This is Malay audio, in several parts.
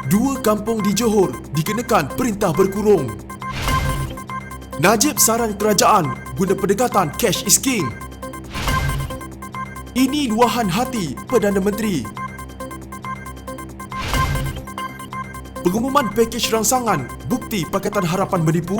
Dua kampung di Johor dikenakan perintah berkurung. Najib saran kerajaan guna pendekatan cash is king. Ini luahan hati Perdana Menteri. Pengumuman pakej rangsangan bukti Pakatan Harapan menipu.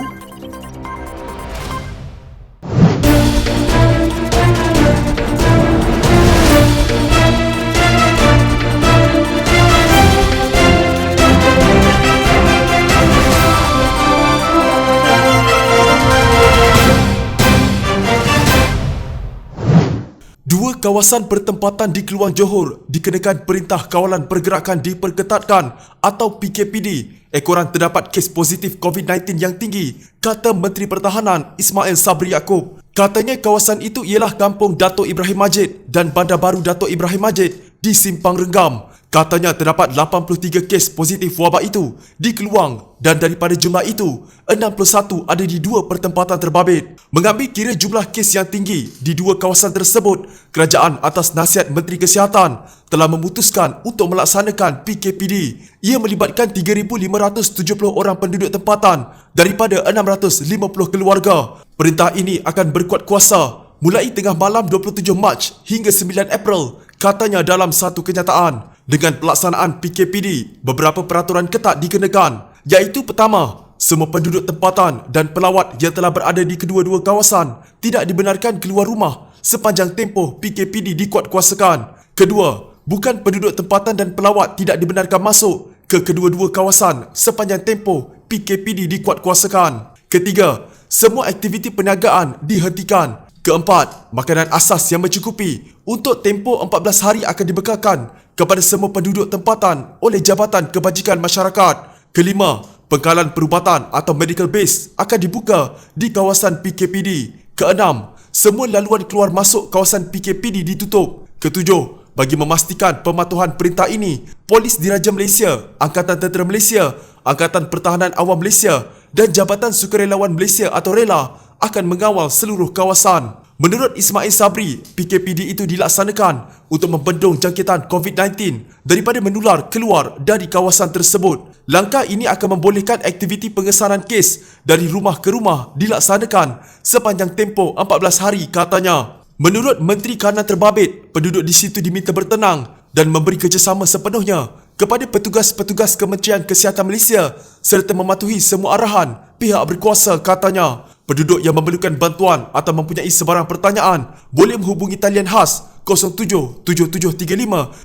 Dua kawasan pertempatan di Keluang Johor dikenakan perintah kawalan pergerakan diperketatkan atau PKPD ekoran terdapat kes positif COVID-19 yang tinggi, kata Menteri Pertahanan Ismail Sabri Yaakob. Katanya kawasan itu ialah Kampung Dato' Ibrahim Majid dan Bandar Baru Dato' Ibrahim Majid di Simpang Renggam. Katanya terdapat 83 kes positif wabak itu di Keluang dan daripada jumlah itu, 61 ada di dua pertempatan terbabit. Mengambil kira jumlah kes yang tinggi di dua kawasan tersebut, kerajaan atas nasihat Menteri Kesihatan telah memutuskan untuk melaksanakan PKPD. Ia melibatkan 3,570 orang penduduk tempatan daripada 650 keluarga. Perintah ini akan berkuat kuasa mulai tengah malam 27 Mac hingga 9 April, katanya dalam satu kenyataan. Dengan pelaksanaan PKPD, beberapa peraturan ketat dikenakan, iaitu pertama, semua penduduk tempatan dan pelawat yang telah berada di kedua-dua kawasan tidak dibenarkan keluar rumah sepanjang tempoh PKPD dikuatkuasakan. Kedua, bukan penduduk tempatan dan pelawat tidak dibenarkan masuk ke kedua-dua kawasan sepanjang tempoh PKPD dikuatkuasakan. Ketiga, semua aktiviti perniagaan dihentikan. Keempat, makanan asas yang mencukupi untuk tempoh 14 hari akan dibekalkan kepada semua penduduk tempatan oleh Jabatan Kebajikan Masyarakat. Kelima, pengkalan perubatan atau medical base akan dibuka di kawasan PKPD. Keenam, semua laluan keluar masuk kawasan PKPD ditutup. Ketujuh, bagi memastikan pematuhan perintah ini, Polis Diraja Malaysia, Angkatan Tentera Malaysia, Angkatan Pertahanan Awam Malaysia dan Jabatan Sukarelawan Malaysia atau RELA akan mengawal seluruh kawasan. Menurut Ismail Sabri, PKPD itu dilaksanakan untuk membendung jangkitan COVID-19 daripada menular keluar dari kawasan tersebut. Langkah ini akan membolehkan aktiviti pengesanan kes dari rumah ke rumah dilaksanakan sepanjang tempoh 14 hari, katanya. Menurut Menteri Kanan terbabit, penduduk di situ diminta bertenang dan memberi kerjasama sepenuhnya kepada petugas-petugas Kementerian Kesihatan Malaysia serta mematuhi semua arahan pihak berkuasa, katanya. Penduduk yang memerlukan bantuan atau mempunyai sebarang pertanyaan boleh menghubungi talian khas 077735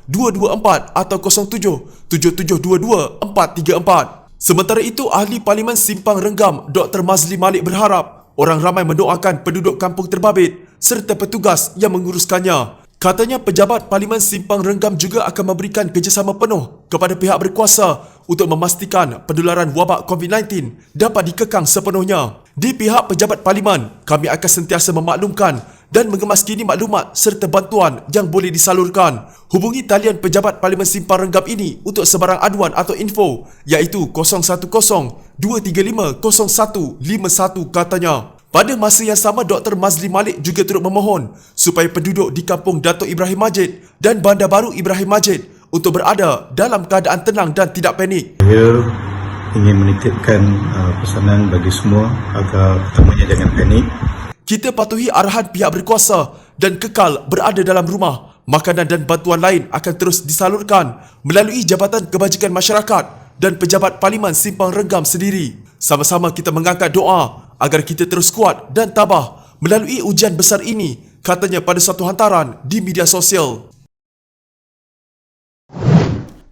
224 atau 077722 434. Sementara itu, Ahli Parlimen Simpang Renggam Dr. Mazli Malik berharap orang ramai mendoakan penduduk kampung terbabit serta petugas yang menguruskannya. Katanya pejabat Parlimen Simpang Renggam juga akan memberikan kerjasama penuh kepada pihak berkuasa untuk memastikan penularan wabak COVID-19 dapat dikekang sepenuhnya. Di pihak pejabat Parlimen, kami akan sentiasa memaklumkan dan mengemaskini maklumat serta bantuan yang boleh disalurkan. Hubungi talian pejabat Parlimen Simpang Renggam ini untuk sebarang aduan atau info, iaitu 010-235-0151, katanya. Pada masa yang sama, Dr. Mazli Malik juga turut memohon supaya penduduk di Kampung Dato' Ibrahim Majid dan Bandar Baru Ibrahim Majid untuk berada dalam keadaan tenang dan tidak panik. Saya ingin menitipkan pesanan bagi semua agar pertamanya jangan panik. Kita patuhi arahan pihak berkuasa dan kekal berada dalam rumah. Makanan dan bantuan lain akan terus disalurkan melalui Jabatan Kebajikan Masyarakat dan pejabat Parlimen Simpang Renggam sendiri. Sama-sama kita mengangkat doa agar kita terus kuat dan tabah melalui ujian besar ini, katanya pada satu hantaran di media sosial.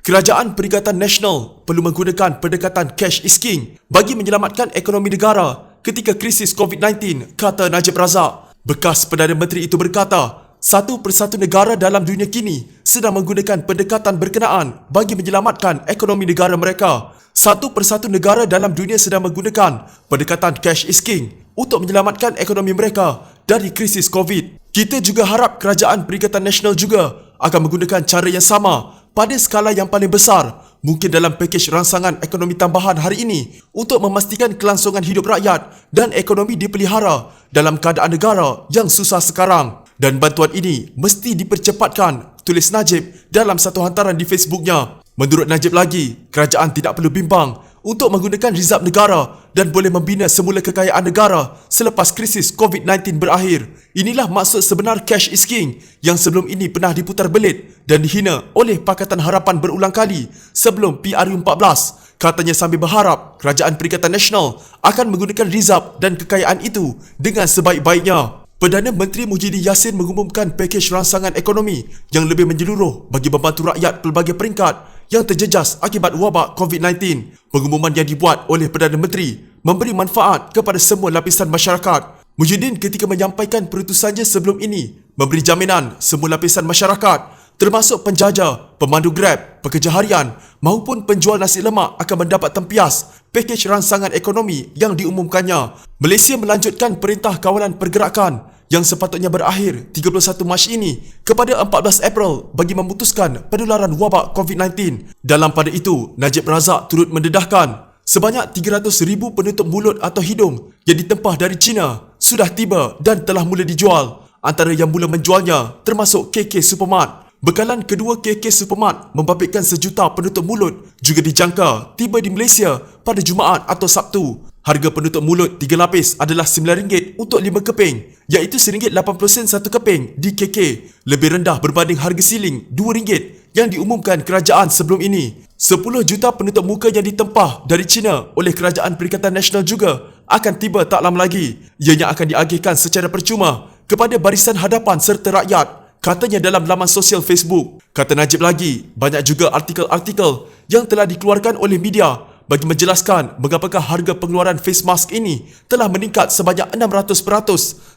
Kerajaan Perikatan Nasional perlu menggunakan pendekatan cash is king bagi menyelamatkan ekonomi negara ketika krisis COVID-19, kata Najib Razak. Bekas Perdana Menteri itu berkata, satu persatu negara dalam dunia kini sedang menggunakan pendekatan berkenaan bagi menyelamatkan ekonomi negara mereka. Satu persatu negara dalam dunia sedang menggunakan pendekatan cash is king untuk menyelamatkan ekonomi mereka dari krisis COVID. Kita juga harap Kerajaan Perikatan Nasional juga akan menggunakan cara yang sama pada skala yang paling besar, mungkin dalam pakej rangsangan ekonomi tambahan hari ini untuk memastikan kelangsungan hidup rakyat dan ekonomi dipelihara dalam keadaan negara yang susah sekarang. Dan bantuan ini mesti dipercepatkan, tulis Najib dalam satu hantaran di Facebooknya. Menurut Najib lagi, kerajaan tidak perlu bimbang untuk menggunakan rizab negara dan boleh membina semula kekayaan negara selepas krisis COVID-19 berakhir. Inilah maksud sebenar cash is king yang sebelum ini pernah diputar belit dan dihina oleh Pakatan Harapan berulang kali sebelum PRU14. Katanya sambil berharap Kerajaan Perikatan Nasional akan menggunakan rizab dan kekayaan itu dengan sebaik-baiknya. Perdana Menteri Muhyiddin Yassin mengumumkan pakej rangsangan ekonomi yang lebih menyeluruh bagi membantu rakyat pelbagai peringkat yang terjejas akibat wabak COVID-19. Pengumuman yang dibuat oleh Perdana Menteri memberi manfaat kepada semua lapisan masyarakat. Muhyiddin ketika menyampaikan perutusannya sebelum ini memberi jaminan semua lapisan masyarakat termasuk penjaja, pemandu Grab, pekerja harian maupun penjual nasi lemak akan mendapat tempias pakej rangsangan ekonomi yang diumumkannya. Malaysia melanjutkan Perintah Kawalan Pergerakan yang sepatutnya berakhir 31 Mac ini kepada 14 April bagi memutuskan penularan wabak COVID-19. Dalam pada itu, Najib Razak turut mendedahkan sebanyak 300,000 penutup mulut atau hidung yang ditempah dari China sudah tiba dan telah mula dijual. Antara yang mula menjualnya termasuk KK Supermart. Bekalan kedua KK Supermart membabitkan 1 juta penutup mulut juga dijangka tiba di Malaysia pada Jumaat atau Sabtu. Harga penutup mulut 3 lapis adalah RM9 untuk 5 keping, iaitu RM1.80 satu keping di KK, lebih rendah berbanding harga siling RM2 yang diumumkan kerajaan sebelum ini. 10 juta penutup muka yang ditempah dari China oleh Kerajaan Perikatan Nasional juga akan tiba tak lama lagi. Ianya akan diagihkan secara percuma kepada barisan hadapan serta rakyat, katanya dalam laman sosial Facebook. Kata Najib lagi, banyak juga artikel-artikel yang telah dikeluarkan oleh media bagi menjelaskan mengapakah harga pengeluaran face mask ini telah meningkat sebanyak 600%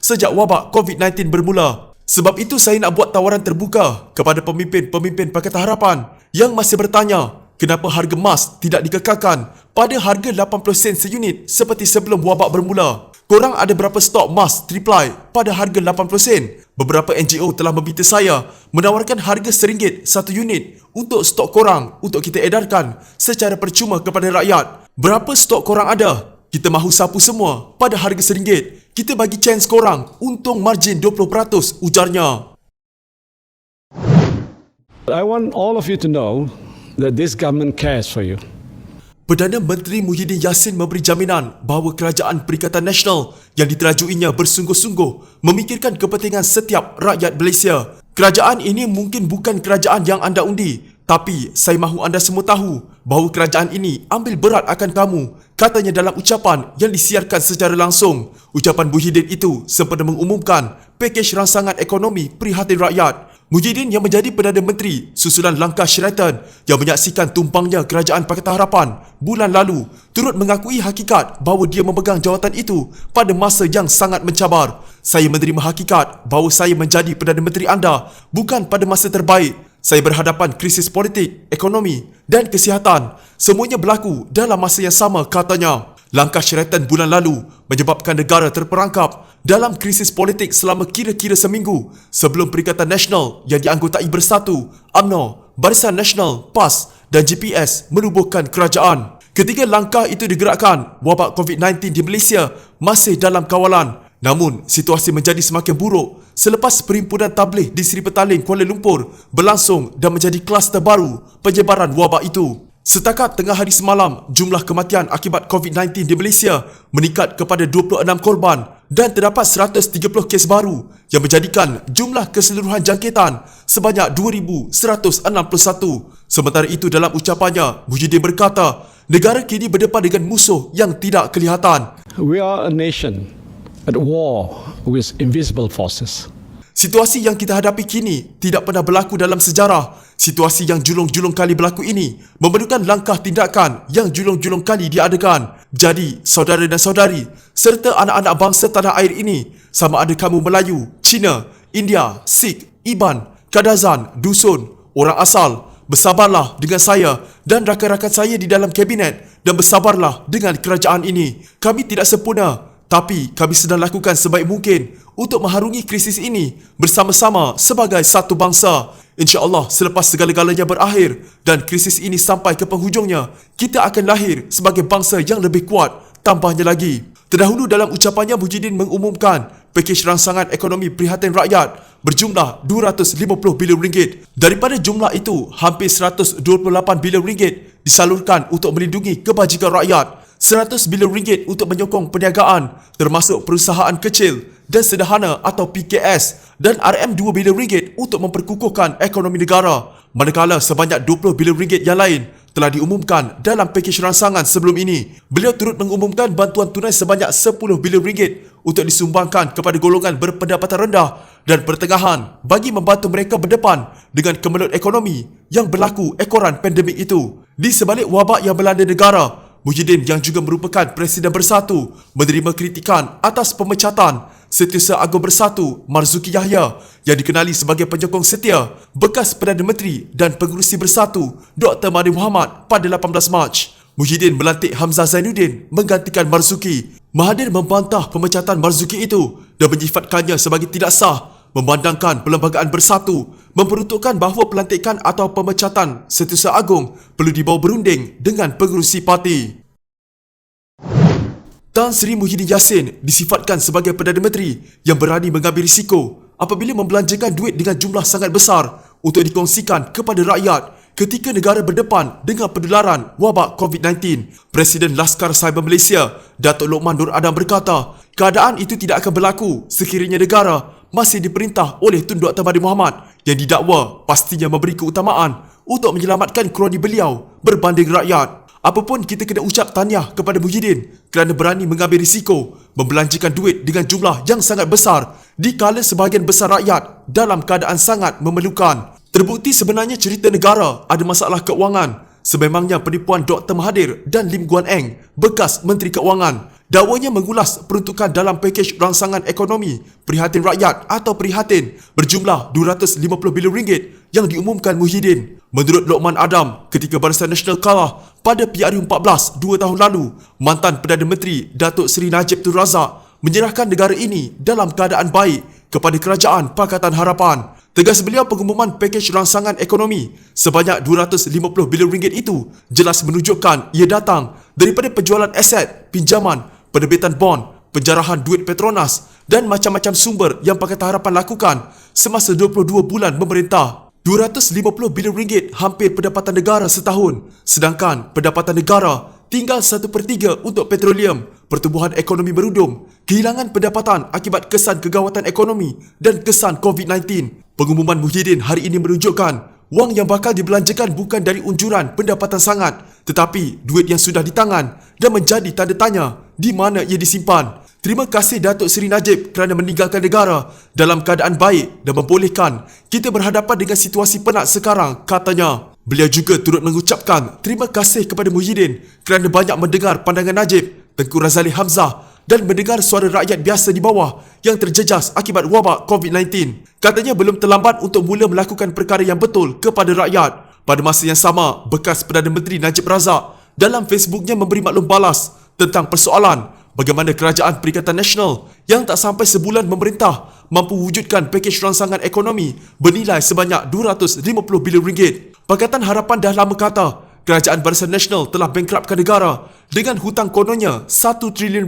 sejak wabak COVID-19 bermula. Sebab itu saya nak buat tawaran terbuka kepada pemimpin-pemimpin Pakatan Harapan yang masih bertanya kenapa harga mask tidak dikekalkan pada harga 80 sen seunit seperti sebelum wabak bermula. Korang ada berapa stok mask triple pada harga 80 sen? Beberapa NGO telah meminta saya menawarkan harga RM1 satu unit untuk stok korang untuk kita edarkan secara percuma kepada rakyat. Berapa stok korang ada? Kita mahu sapu semua pada harga RM1. Kita bagi chance korang untung margin 20%, ujarnya. I want all of you to know that this government cares for you. Perdana Menteri Muhyiddin Yassin memberi jaminan bahawa Kerajaan Perikatan Nasional yang diterajuinya bersungguh-sungguh memikirkan kepentingan setiap rakyat Malaysia. Kerajaan ini mungkin bukan kerajaan yang anda undi, tapi saya mahu anda semua tahu bahawa kerajaan ini ambil berat akan kamu, katanya dalam ucapan yang disiarkan secara langsung. Ucapan Muhyiddin itu sempena mengumumkan pakej rangsangan ekonomi prihatin rakyat. Muhyiddin yang menjadi Perdana Menteri susulan langkah Sheraton yang menyaksikan tumpangnya Kerajaan Pakatan Harapan bulan lalu turut mengakui hakikat bahawa dia memegang jawatan itu pada masa yang sangat mencabar. Saya menerima hakikat bahawa saya menjadi Perdana Menteri anda bukan pada masa terbaik. Saya berhadapan krisis politik, ekonomi dan kesihatan. Semuanya berlaku dalam masa yang sama, katanya. Langkah Sheraton bulan lalu menyebabkan negara terperangkap dalam krisis politik selama kira-kira seminggu sebelum Perikatan Nasional yang dianggotai Bersatu, UMNO, Barisan Nasional, PAS dan GPS menubuhkan kerajaan. Ketika langkah itu digerakkan, wabak COVID-19 di Malaysia masih dalam kawalan. Namun, situasi menjadi semakin buruk selepas Perhimpunan Tabligh di Seri Petaling, Kuala Lumpur berlangsung dan menjadi kluster baru penyebaran wabak itu. Setakat tengah hari semalam, jumlah kematian akibat COVID-19 di Malaysia meningkat kepada 26 korban dan terdapat 130 kes baru yang menjadikan jumlah keseluruhan jangkitan sebanyak 2,161. Sementara itu dalam ucapannya, Muhyiddin berkata, negara kini berdepan dengan musuh yang tidak kelihatan. We are a nation at war with invisible forces. Situasi yang kita hadapi kini tidak pernah berlaku dalam sejarah. Situasi yang julung-julung kali berlaku ini memerlukan langkah tindakan yang julung-julung kali diadakan. Jadi, saudara dan saudari, serta anak-anak bangsa tanah air ini, sama ada kamu Melayu, Cina, India, Sikh, Iban, Kadazan, Dusun, orang asal, bersabarlah dengan saya dan rakan-rakan saya di dalam kabinet dan bersabarlah dengan kerajaan ini. Kami tidak sempurna, tapi kami sedang lakukan sebaik mungkin untuk mengharungi krisis ini bersama-sama sebagai satu bangsa. InsyaAllah selepas segala-galanya berakhir dan krisis ini sampai ke penghujungnya, kita akan lahir sebagai bangsa yang lebih kuat, tambahnya lagi. Terdahulu dalam ucapannya, Muhyiddin mengumumkan pakej rangsangan ekonomi prihatin rakyat berjumlah RM250 bilion. Daripada jumlah itu, hampir RM128 bilion disalurkan untuk melindungi kebajikan rakyat, RM100 bilion untuk menyokong perniagaan termasuk perusahaan kecil dan sederhana atau PKS dan RM2 bilion untuk memperkukuhkan ekonomi negara. Manakala sebanyak RM20 bilion yang lain telah diumumkan dalam pakej rangsangan sebelum ini. Beliau turut mengumumkan bantuan tunai sebanyak RM10 bilion untuk disumbangkan kepada golongan berpendapatan rendah dan pertengahan bagi membantu mereka berdepan dengan kemelut ekonomi yang berlaku ekoran pandemik itu. Di sebalik wabak yang melanda negara, Muhyiddin yang juga merupakan Presiden Bersatu menerima kritikan atas pemecatan Setiausaha Agung Bersatu Marzuki Yahya yang dikenali sebagai penyokong setia bekas Perdana Menteri dan Pengerusi Bersatu Dr. Mahathir Mohamad pada 18 Mac. Muhyiddin melantik Hamzah Zainuddin menggantikan Marzuki. Mahathir membantah pemecatan Marzuki itu dan menyifatkannya sebagai tidak sah, memandangkan Perlembagaan Bersatu memperuntukkan bahawa pelantikan atau pemecatan Setiausaha Agung perlu dibawa berunding dengan pengerusi parti. Tan Sri Muhyiddin Yassin disifatkan sebagai Perdana Menteri yang berani mengambil risiko apabila membelanjakan duit dengan jumlah sangat besar untuk dikongsikan kepada rakyat ketika negara berdepan dengan penularan wabak COVID-19. Presiden Laskar Cyber Malaysia, Datuk Lokman Nur Adam berkata, keadaan itu tidak akan berlaku sekiranya negara masih diperintah oleh Tun Dr. Mahathir Mohamad yang didakwa pastinya memberi keutamaan untuk menyelamatkan kroni beliau berbanding rakyat. Apapun kita kena ucap tahniah kepada Muhyiddin kerana berani mengambil risiko membelanjakan duit dengan jumlah yang sangat besar dikala sebahagian besar rakyat dalam keadaan sangat memerlukan. Terbukti sebenarnya cerita negara ada masalah keuangan. Sememangnya penipuan Dr. Mahathir dan Lim Guan Eng, bekas Menteri Keuangan. Dakwanya mengulas peruntukan dalam pakej rangsangan ekonomi prihatin rakyat atau prihatin berjumlah RM250 bilion yang diumumkan Muhyiddin. Menurut Lokman Adam, ketika Barisan Nasional kalah pada PRU14 2 tahun lalu, mantan Perdana Menteri Datuk Seri Najib Tun Razak menyerahkan negara ini dalam keadaan baik kepada Kerajaan Pakatan Harapan. Tegas beliau, pengumuman pakej rangsangan ekonomi sebanyak RM250 bilion itu jelas menunjukkan ia datang daripada penjualan aset, pinjaman, penerbitan bond, penjarahan duit Petronas dan macam-macam sumber yang Pakatan Harapan lakukan semasa 22 bulan memerintah. RM250 bilion hampir pendapatan negara setahun, sedangkan pendapatan negara tinggal 1/3 untuk petroleum. Pertumbuhan ekonomi merudum, kehilangan pendapatan akibat kesan kegawatan ekonomi dan kesan COVID-19. Pengumuman Muhyiddin hari ini menunjukkan wang yang bakal dibelanjakan bukan dari unjuran pendapatan sangat, tetapi duit yang sudah di tangan dan menjadi tanda tanya di mana ia disimpan. Terima kasih Datuk Seri Najib kerana meninggalkan negara dalam keadaan baik dan membolehkan kita berhadapan dengan situasi penat sekarang, katanya. Beliau juga turut mengucapkan terima kasih kepada Muhyiddin kerana banyak mendengar pandangan Najib, Tengku Razali Hamzah dan mendengar suara rakyat biasa di bawah yang terjejas akibat wabak COVID-19. Katanya belum terlambat untuk mula melakukan perkara yang betul kepada rakyat. Pada masa yang sama, bekas Perdana Menteri Najib Razak dalam Facebooknya memberi maklum balas tentang persoalan bagaimana Kerajaan Perikatan Nasional yang tak sampai sebulan memerintah mampu wujudkan pakej rangsangan ekonomi bernilai sebanyak RM250 bilion. Pakatan Harapan dah lama kata Kerajaan Barisan Nasional telah bankrupkan negara dengan hutang kononnya RM1 trilion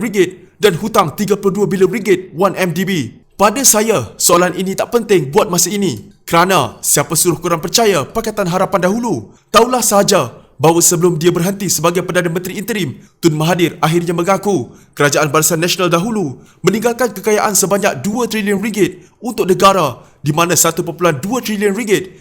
dan hutang RM32 bilion 1MDB. Pada saya, soalan ini tak penting buat masa ini kerana siapa suruh korang percaya Pakatan Harapan dahulu? Taulah sahaja bahawa sebelum dia berhenti sebagai Perdana Menteri Interim, Tun Mahathir akhirnya mengaku Kerajaan Barisan Nasional dahulu meninggalkan kekayaan sebanyak RM2 trilion untuk negara, di mana RM1.2 trilion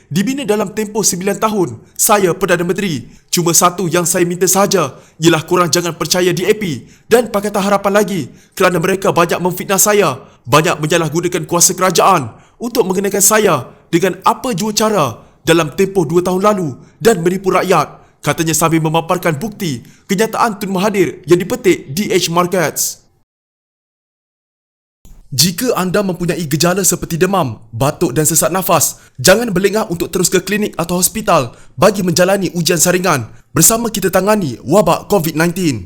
dibina dalam tempoh 9 tahun saya Perdana Menteri. Cuma satu yang saya minta sahaja ialah korang jangan percaya DAP dan Pakatan Harapan lagi kerana mereka banyak memfitnah saya, banyak menyalahgunakan kuasa kerajaan untuk mengenakan saya dengan apa jua cara dalam tempoh 2 tahun lalu dan menipu rakyat, katanya sambil memaparkan bukti kenyataan Tun Mahathir yang dipetik di Edge Markets. Jika anda mempunyai gejala seperti demam, batuk dan sesak nafas, jangan berlengah untuk terus ke klinik atau hospital bagi menjalani ujian saringan. Bersama kita tangani wabak COVID-19.